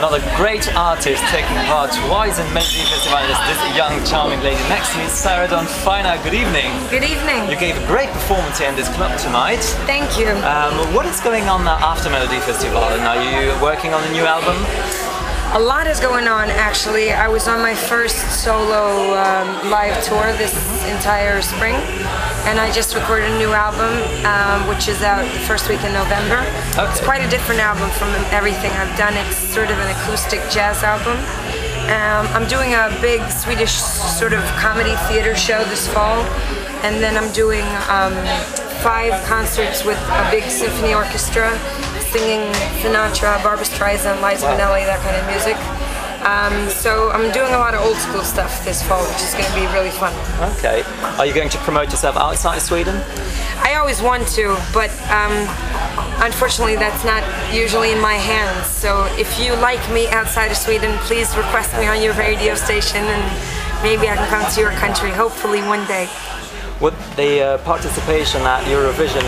another great artist taking part twice in Melodifestivalen is this young, charming lady next to me, Sarah Dawn Finer. Good evening. Good evening. You gave a great performance here in this club tonight. Thank you. What is going on after Melodifestivalen? Are you working on a new album? A lot is going on, actually. I was on my first solo live tour this entire spring, and I just recorded a new album, which is out the first week in November. Okay. It's quite a different album from everything I've done. It's sort of an acoustic jazz album. I'm doing a big Swedish sort of comedy theater show this fall, and then I'm doing 5 concerts with a big symphony orchestra, singing Sinatra, Barbra Streisand, Liza Minnelli, that kind of music. So I'm doing a lot of old school stuff this fall, which is going to be really fun. Okay. Are you going to promote yourself outside Sweden? I always want to, but unfortunately that's not usually in my hands. So if you like me outside of Sweden, please request me on your radio station and maybe I can come to your country, hopefully one day. Would the participation at Eurovision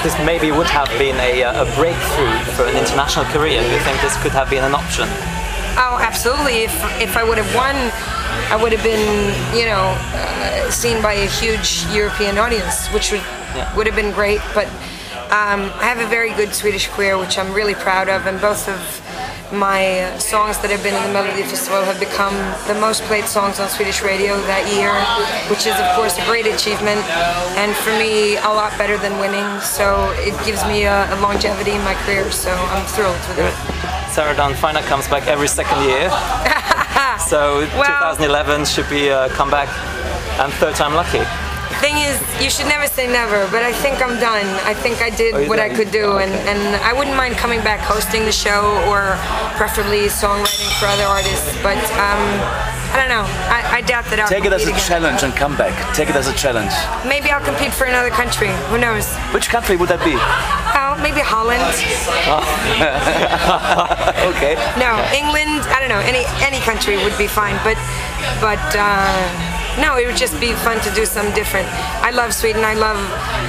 this maybe would have been a breakthrough for an international career? Do you think this could have been an option? Oh, absolutely. If I would have won, I would have been, seen by a huge European audience, which would have been great. But I have a very good Swedish career, which I'm really proud of, and both of my songs that have been in the Melodifestivalen have become the most played songs on Swedish Radio that year, which is of course a great achievement, and for me a lot better than winning, so it gives me a longevity in my career, so I'm thrilled with it. Sarah Dawn Finer comes back every second year, so well, 2011 should be a comeback and third time lucky. Thing is, you should never say never, but I think I'm done. I think I did what I could do, and I wouldn't mind coming back hosting the show or preferably songwriting for other artists, but I don't know. I doubt that I'll take it as a challenge and come back. Take it as a challenge. Maybe I'll compete for another country. Who knows? Which country would that be? Oh, maybe Holland. Okay. No, England. I don't know. Any country would be fine, but no, it would just be fun to do something different. I love Sweden, I love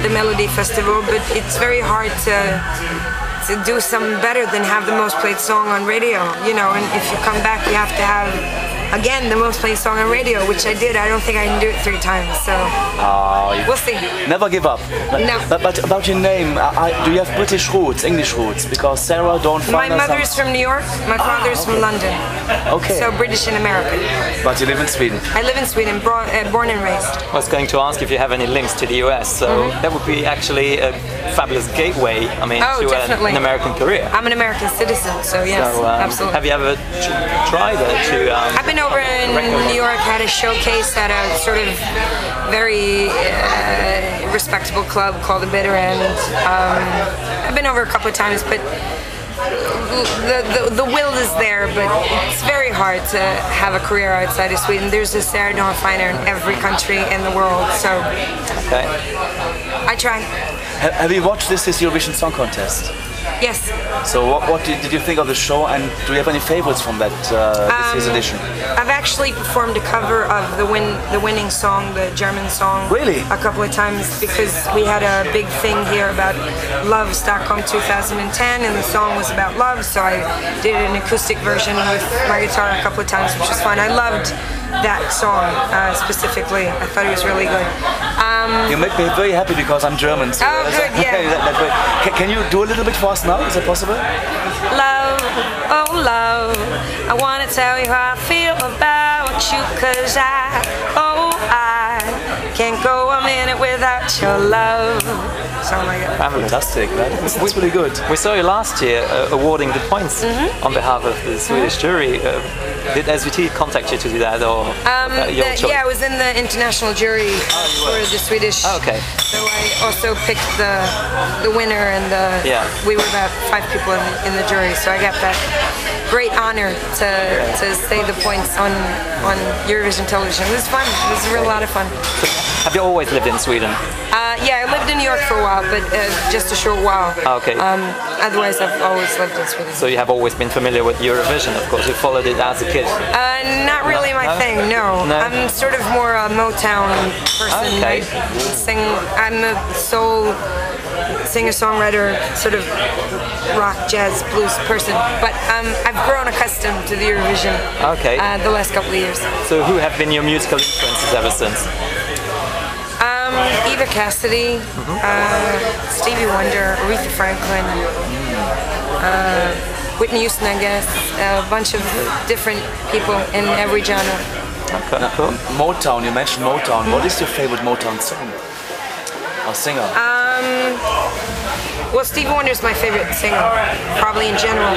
the Melodifestivalen, but it's very hard to do something better than have the most played song on radio, and if you come back you have to have, again, the most played song on radio, which I did. I don't think I can do it 3 times, so we'll see. Never give up. No. But about your name, do you have British roots, English roots? Because Sarah Dawn Finer. My mother's from New York, my father's from London. Okay. So British and American. But you live in Sweden? I live in Sweden, born and raised. I was going to ask if you have any links to the US, so that would be actually a fabulous gateway, to an American career. I'm an American citizen, so yes, absolutely. Have you ever tried to... I've been over in New York, had a showcase at a sort of very respectable club called the Bitter End. I've been over a couple of times, but the will is there, but it's very hard to have a career outside of Sweden. There's a Sarah Dawn Finer in every country in the world, so I try. Have you watched this Eurovision Song Contest? Yes. So what did you think of the show, and do you have any favorites from that this year's edition? I've actually performed a cover of the Winning Song, the German song, really? A couple of times, because we had a big thing here about love, Stockholm 2010, and the song was about love, so I did an acoustic version with my guitar a couple of times, which was fun. I loved that song specifically. I thought it was really good. You make me very happy because I'm German. So good, yeah. Can you do a little bit for us now? Is it possible? Love, oh love, I want to tell you how I feel about you, 'cause I can't go a minute without your love. Something like that. Fantastic, that's really good. We saw you last year awarding the points on behalf of the Swedish jury. Did SVT contact you to do that, or your choice? Yeah, I was in the international jury for the Swedish. Oh, okay. So I also picked the winner, and we were about 5 people in the jury. So I got that great honor to say the points on Eurovision television. It was fun. It was a real lot of fun. Have you always lived in Sweden? Yeah, I lived in New York for a while, but just a short while. Okay. Otherwise, I've always lived in Sweden. So you have always been familiar with Eurovision, of course. You followed it as a kid. Not really my thing. No. I'm sort of more a Motown person. Okay. I'm a soul singer-songwriter, sort of rock, jazz, blues person. But I've grown accustomed to the Eurovision the last couple of years. So who have been your musical influences ever since? Eva Cassidy, Stevie Wonder, Aretha Franklin, Whitney Houston, I guess, a bunch of different people in every genre. Okay, cool. Motown, you mentioned Motown. What is your favorite Motown song or singer? Well, Stevie Wonder is my favorite singer, probably in general,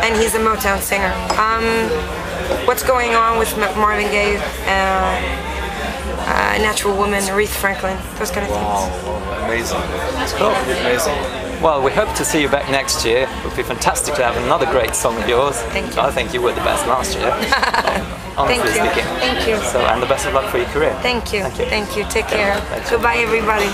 and he's a Motown singer. What's Going On with Marvin Gaye, Natural Woman, Aretha Franklin, those kind of things. Wow, amazing. That's cool. Amazing. Well, we hope to see you back next year. It would be fantastic to have another great song of yours. Thank you. I think you were the best last year. Honestly speaking. Thank you. So, and the best of luck for your career. Thank you. Thank you. Thank you. Take care. Goodbye, everybody.